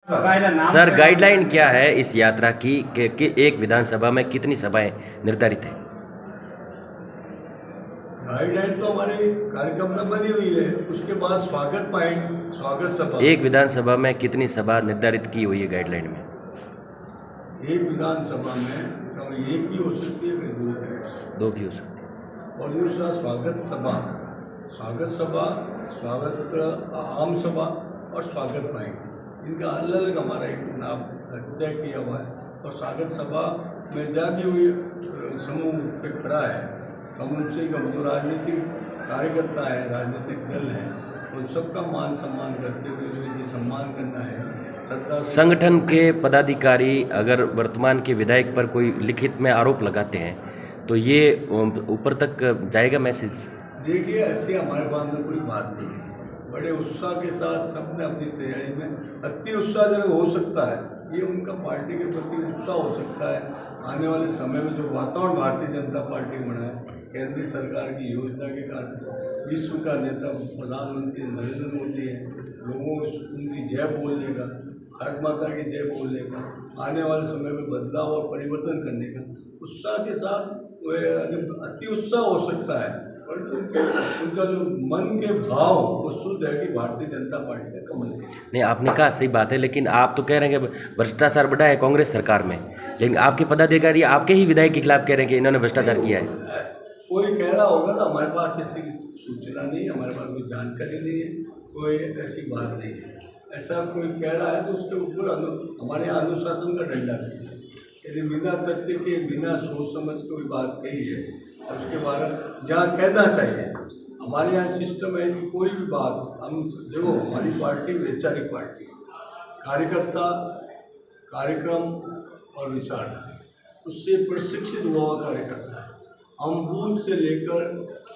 Sir guideline क्या है इस यात्रा की कि एक विधानसभा में कितनी सभाएं निर्धारित है? गाइडलाइन तो हमारे कार्यक्रम में बनी हुई है। उसके बाद स्वागत पॉइंट, स्वागत सभा। एक विधानसभा में कितनी सभा निर्धारित की हुई है गाइडलाइन में? एक विधानसभा में कभी एक भी हो सकती है, कभी दो भी हो सकती है। और दूसरा स्वागत सभा, स्वागत आम सभा और स्वागत पॉइंट, इनका अलग अलग हमारा एक नाम तय किया हुआ है। और स्वागत सभा में जहाँ भी हुई समूह पे खड़ा है, हम उनसे जो राजनीतिक कार्यकर्ता है, राजनीतिक दल है, उन सबका मान सम्मान करते हुए जो इन्हें सम्मान करना है। सरकार संगठन के पदाधिकारी अगर वर्तमान के विधायक पर कोई लिखित में आरोप लगाते हैं तो ये ऊपर तक जाएगा मैसेज? देखिए, ऐसे हमारे पास में कोई बात नहीं है। बड़े उत्साह के साथ सबने अपनी तैयारी में, अति उत्साह जो हो सकता है, ये उनका पार्टी के प्रति उत्साह हो सकता है। आने वाले समय में जो वातावरण भारतीय जनता पार्टी बना है, केंद्रीय सरकार की योजना के कारण विश्व का नेता प्रधानमंत्री नरेंद्र मोदी है, लोगों को उनकी जय बोलने का, भारत माता की जय बोलने का, आने वाले समय में बदलाव और परिवर्तन करने का उत्साह के साथ अति उत्साह हो सकता है। परंतु उनका जो मन के भाव वो शुद्ध है कि भारतीय जनता पार्टी का कमल है। नहीं, आपने कहा सही बात है, लेकिन आप तो कह रहे हैं कि भ्रष्टाचार बढ़ा है कांग्रेस सरकार में, लेकिन आपके पदाधिकारी आपके ही विधायक के खिलाफ कह रहे हैं कि इन्होंने भ्रष्टाचार किया है। कोई कह रहा होगा तो हमारे पास ऐसी सूचना नहीं है, हमारे पास कोई जानकारी नहीं है, कोई ऐसी बात नहीं है। ऐसा कोई कह रहा है तो उसके ऊपर हमारे यहाँ अनुशासन का डंडा भी है। यदि बिना तथ्य के, बिना सोच समझ के कोई बात कही है और उसके बारे में जहाँ कहना चाहिए, हमारे यहाँ सिस्टम है कि कोई भी बात हम देखो, हमारी पार्टी वैचारिक पार्टी है, कार्यकर्ता कार्यक्रम और विचारधारा उससे प्रशिक्षित हुआ कार्यकर्ता है। हम बूथ से लेकर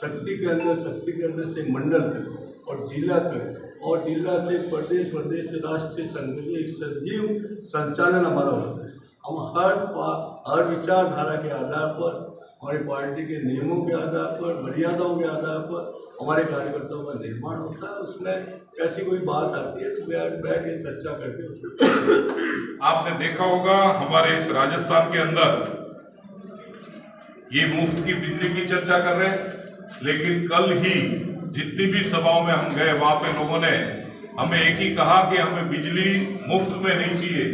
शक्ति केंद्र से मंडल तक और जिला तक, और जिला से प्रदेश से राष्ट्रीय संघ, एक सजीव संचालन हमारा होता है। हम हर विचारधारा के आधार पर, हमारी पार्टी के नियमों के आधार पर, मर्यादाओं के आधार पर हमारे कार्यकर्ताओं का निर्माण होता है। उसमें ऐसी कोई बात आती है तो बैठ के चर्चा करके। आपने देखा होगा हमारे इस राजस्थान के अंदर ये मुफ्त की बिजली की चर्चा कर रहे हैं, लेकिन कल ही जितनी भी सभाओं में हम गए वहां पे लोगों ने हमें एक ही कहा कि हमें बिजली मुफ्त में नहीं चाहिए।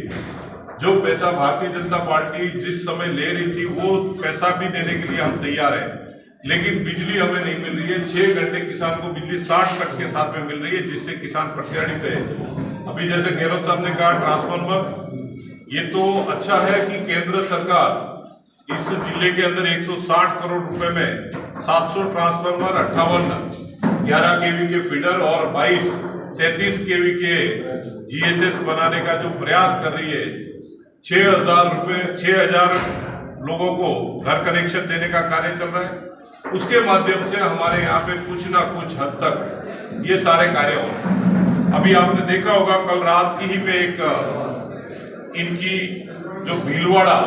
जो पैसा भारतीय जनता पार्टी जिस समय ले रही थी वो पैसा भी देने के लिए हम तैयार हैं, लेकिन बिजली हमें नहीं मिल रही है। 6 घंटे किसान को बिजली 60 कट के साथ में मिल रही है, जिससे किसान प्रताड़ित है। अभी जैसे गहलोत साहब ने कहा ट्रांसफार्मर, ये तो अच्छा है कि केंद्र सरकार इस जिले के अंदर 160 करोड़ रुपए में 700 ट्रांसफार्मर, 58 11 केवी के फीडर और 22 33 केवी के जीएसएस बनाने का जो प्रयास कर रही है। 6,000 लोगों को घर कनेक्शन देने का कार्य चल रहा है। उसके माध्यम से हमारे यहाँ पे कुछ ना कुछ हद तक ये सारे कार्य हो रहे हैं। अभी आपने देखा होगा कल रात की ही पे एक इनकी जो भीलवाड़ा,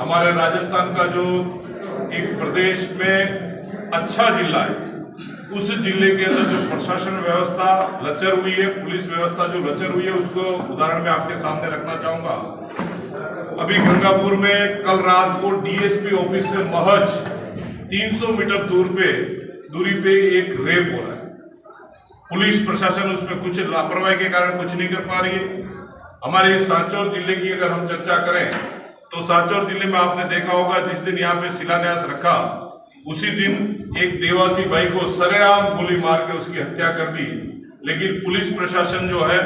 हमारे राजस्थान का जो एक प्रदेश में अच्छा जिला है, उस जिले के अंदर जो प्रशासन व्यवस्था लचर हुई है, पुलिस व्यवस्था जो लचर हुई है, उसको उदाहरण में आपके सामने रखना चाहूंगा। अभी गंगापुर में कल रात को डीएसपी ऑफिस से महज 300 मीटर दूरी पे एक रेप हो रहा है। पुलिस प्रशासन उसमें कुछ लापरवाही के कारण कुछ नहीं कर पा रही है। हमारे सांचौर जिले की अगर हम चर्चा करें तो सांचौर जिले में आपने देखा होगा जिस दिन यहाँ पे शिलान्यास रखा, उसी दिन एक देवासी भाई को सरेआम गोली मार के उसकी हत्या कर दी। लेकिन पुलिस प्रशासन जो है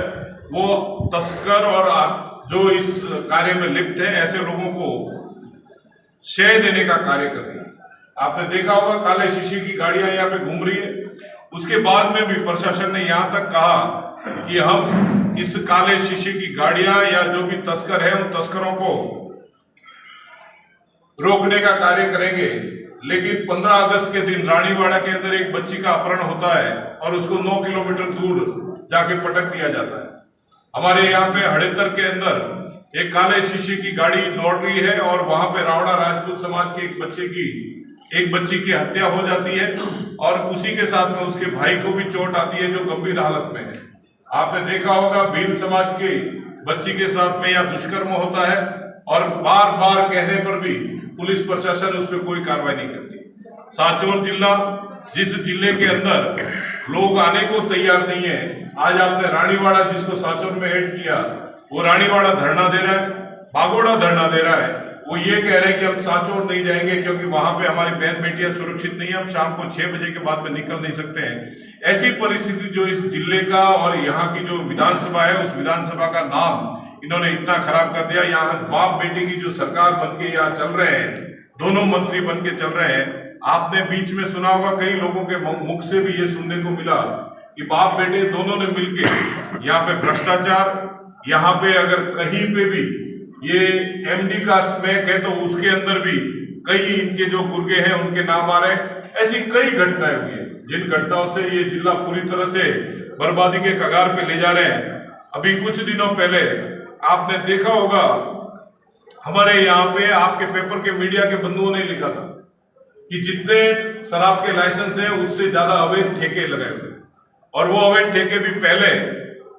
वो तस्कर और जो इस कार्य में लिप्त है ऐसे लोगों को शय देने का कार्य कर रही है। आपने देखा होगा काले शीशे की गाड़ियां यहाँ पे घूम रही है। उसके बाद में भी प्रशासन ने यहाँ तक कहा कि हम इस काले शीशे की गाड़ियां या जो भी तस्कर है उन तस्करों को रोकने का कार्य करेंगे। लेकिन 15 अगस्त के दिन रानीवाड़ा के अंदर एक बच्ची का अपहरण होता है और उसको 9 किलोमीटर दूर जाके पटक दिया जाता है। हमारे यहाँ पे हड़ेतर के अंदर एक काले शीशे की गाड़ी दौड़ रही है और वहां पे रावड़ा राजपूत समाज के एक बच्ची की हत्या हो जाती है और उसी के साथ में उसके भाई को भी चोट आती है जो गंभीर हालत में है। आपने देखा होगा भील समाज के बच्ची के साथ में या दुष्कर्म होता है और बार बार कहने पर भी पुलिस प्रशासन उस पर कोई कार्रवाई नहीं करती। सांचौर जिला, जिस जिले के अंदर लोग आने को तैयार नहीं है, आज आपने रानीवाड़ा जिसको सांचौर में ऐड किया, वो रानीवाड़ा धरना दे रहा है, बागोड़ा धरना दे रहा है। वो ये कह रहे हैं कि हम सांचौर नहीं जाएंगे क्योंकि वहां पे हमारी बहन बेटियां सुरक्षित नहीं है, हम शाम को 6 बजे के बाद में निकल नहीं सकते हैं। ऐसी परिस्थिति जो इस जिले का और यहाँ की जो विधानसभा है, उस विधानसभा का नाम इन्होंने इतना खराब कर दिया। यहाँ बाप बेटी की जो सरकार बन के यहाँ चल रहे हैं, दोनों मंत्री बन के चल रहे हैं। आपने बीच में सुना होगा, कई लोगों के मुख से भी ये सुनने को मिला कि बाप बेटे दोनों ने मिलके यहाँ पे भ्रष्टाचार, यहाँ पे अगर कहीं पे भी ये एमडी का स्मैक है तो उसके अंदर भी कई इनके जो गुर्गे हैं उनके नाम आ रहे हैं। ऐसी कई घटनाएं हुई है जिन घटनाओं से ये जिला पूरी तरह से बर्बादी के कगार पे ले जा रहे हैं। अभी कुछ दिनों पहले आपने देखा होगा, हमारे यहाँ पे आपके पेपर के मीडिया के बंधुओं ने लिखा था कि जितने शराब के लाइसेंस है उससे ज्यादा अवैध ठेके लगाए हुए, और वो अवैध ठेके भी पहले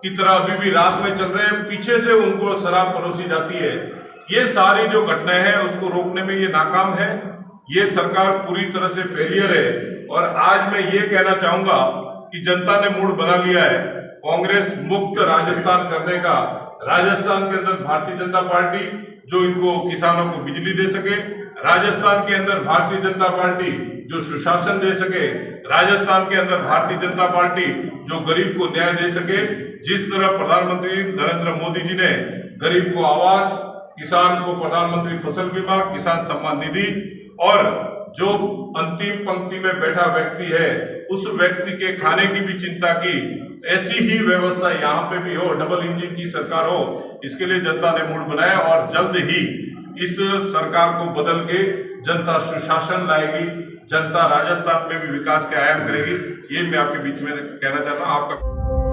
की तरह अभी भी रात में चल रहे हैं, पीछे से उनको शराब परोसी जाती है। ये सारी जो घटनाएं हैं उसको रोकने में ये नाकाम है, ये सरकार पूरी तरह से फेलियर है। और आज मैं ये कहना चाहूंगा कि जनता ने मूड बना लिया है कांग्रेस मुक्त राजस्थान करने का। राजस्थान के अंदर भारतीय जनता पार्टी जो इनको किसानों को बिजली दे सके, राजस्थान के अंदर भारतीय जनता पार्टी जो सुशासन दे सके, राजस्थान के अंदर भारतीय जनता पार्टी जो गरीब को न्याय दे सके। जिस तरह प्रधानमंत्री नरेंद्र मोदी जी ने गरीब को आवास, किसान को प्रधानमंत्री फसल बीमा, किसान सम्मान निधि, और जो अंतिम पंक्ति में बैठा व्यक्ति है उस व्यक्ति के खाने की भी चिंता की, ऐसी ही व्यवस्था यहाँ पे भी हो, डबल इंजन की सरकार हो। इसके लिए जनता ने मूड बनाया और जल्द ही इस सरकार को बदल के जनता सुशासन लाएगी, जनता राजस्थान में भी विकास के आयाम करेगी। ये मैं आपके बीच में कहना चाहता हूँ। आपका